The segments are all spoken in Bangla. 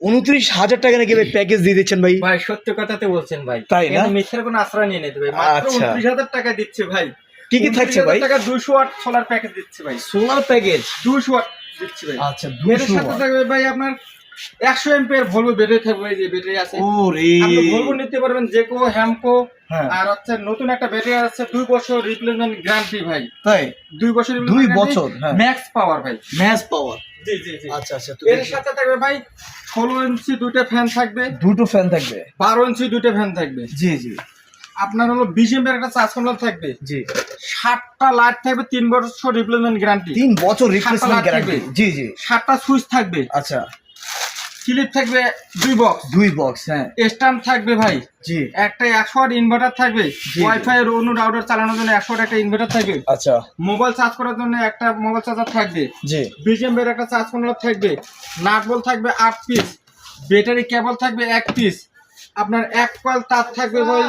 29,000 টাকা নাকি ভাই প্যাকেজ দিয়ে দিচ্ছেন ভাই? ভাই সত্য কথাতে বলছেন ভাই, তাই না? মিথ্যার কোনো আশ্রয় নিয়ে নিতে ভাই, মাত্র আচ্ছা। 29,000 টাকা দিচ্ছে ভাই। কি কি থাকছে ভাই? 29,000 টাকা 200 ওয়াট সোলার প্যাকেজ দিচ্ছে ভাই, সোলার প্যাকেজ 200 ওয়াট দিচ্ছে ভাই। আচ্ছা এর 200 সাথে ওয়াট। থাকবে ভাই আপনার 100 এমপিআর ভলভো ব্যাটারি থাকবে, এই যে ব্যাটারি আছে। ওরে আপনি ভলভো নিতে পারবেন, জেকো, হ্যামকো। হ্যাঁ। আর হচ্ছে নতুন একটা ব্যাটারি আছে 2 বছর রিপ্লেসমেন্ট গ্যারান্টি ভাই, তাই 2 বছর 2 বছর, হ্যাঁ। ম্যাক্স পাওয়ার ভাই। ম্যাচ পাওয়ার। জি জি জি। আচ্ছা আচ্ছা, তো এর সাথে থাকবে ভাই 16 ইঞ্চি দুইটা ফ্যান থাকবে, দুটো ফ্যান থাকবে। 12 ইঞ্চি দুইটা ফ্যান থাকবে। জি জি আপনার হলো 20 এমপিআর একটা চার্জ কন্ট্রোল থাকবে, জি। 7টা লাইট থাকবে, 3 বছর রিপ্লেসমেন্ট গ্যারান্টি, 3 বছর রিপ্লেসমেন্ট সাতটা গ্যারান্টি। লাগবে। জি জি। 7টা সুইচ থাকবে, আচ্ছা ক্লিপ থাকবে 2 বক্স, 2 বক্স, হ্যাঁ। স্ট্যান্ড থাকবে ভাই, জি একটা 100 ওয়াট ইনভার্টার থাকবে, জি। ওয়াইফাই এর অন্য রাউটার চালানোর জন্য 100 ওয়াট একটা ইনভার্টার থাকবে, আচ্ছা মোবাইল চার্জ করার জন্য একটা মোবাইল চার্জার থাকবে, জি 20 এমপিআর একটা চার্জ কন্ট্রোলার থাকবে, নাট বল থাকবে 8 পিস, ব্যাটারি কেবল থাকবে 1 পিস, আপনার 1 কয়েল তার থাকবে ভাই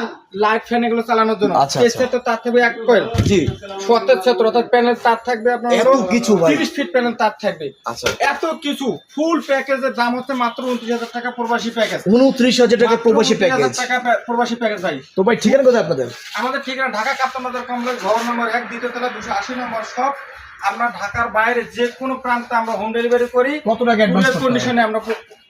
লাইট ফ্যান এগুলো চালানোর জন্য, আচ্ছা, আচ্ছা। এসে তো তার থাকবে 1 কয়েল, জি। 77 অর্থাৎ প্যানেল তার থাকবে আপনার এত কিছু ভাই। 30 ফিট প্যানেল তার থাকবে। আচ্ছা এত কিছু ফুল প্যাকেজের দাম হচ্ছে মাত্র 29,000 টাকা প্রবাসী প্যাকেজ। 29,000 টাকা প্রবাসী মাত্র প্যাকেজ। 29,000 টাকা প্রবাসী প্যাকেজ ভাই। তো ভাই ঠিকানা কোথায় আপনাদের? আমাদের ঠিকানা ঢাকা কাপ্তান বাজার কমপ্লেক্স, ঘর নম্বর 1, দ্বিতীয় তলা, 280 নম্বর শপ। আমরা ঢাকার বাইরে যে কোনো প্রান্তে আমরা হোম ডেলিভারি করি। কত টাকা অ্যাডভান্স করতে হবে? কন্ডিশনে আমরা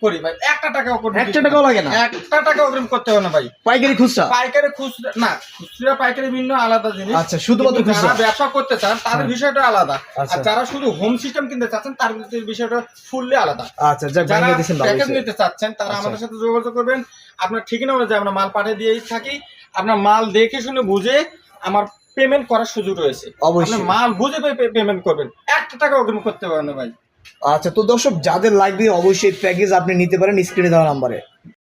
করি ভাই, 1 টাকাও করতে, 1 টাকাও লাগে না? 1 টাকা অগ্রিম করতে হবে না ভাই। পাইকারি খুচরা? পাইকারি খুচরা না, খুচরা পাইকারি ভিন্ন আলাদা জিনিস। আচ্ছা, শুধুমাত্র কিন্তু খুচরা। যারা ব্যবসা করতে চান তাদের হ্যাঁ। বিষয়টা আলাদা, আচ্ছা। আর যারা শুধু হোম সিস্টেম কিনতে চাচ্ছেন তার বিষয়টা ফুললি আলাদা। আচ্ছা যাক, যারা ভাঙিয়ে দিয়েছেন ভালো প্যাকেজ হয়েছে। নিতে চাচ্ছেন তারা আচ্ছা। আমাদের সাথে যোগাযোগ করবেন। আপনার ঠিকানা অনুযায়ী আমরা মাল পাঠিয়ে দিয়েই থাকি। আপনার মাল দেখে শুনে বুঝে আমার পেমেন্ট করার সুযোগ রয়েছে। অবশ্যই। আপনি মাল বুঝে পেমেন্ট করবেন, 1 টাকা অগ্রিম করতে পারবেন না ভাই। আচ্ছা, তো দর্শক যাদের লাগবে অবশ্যই প্যাকেজ আপনি নিতে পারেন স্ক্রিনে দেওয়া নাম্বারে।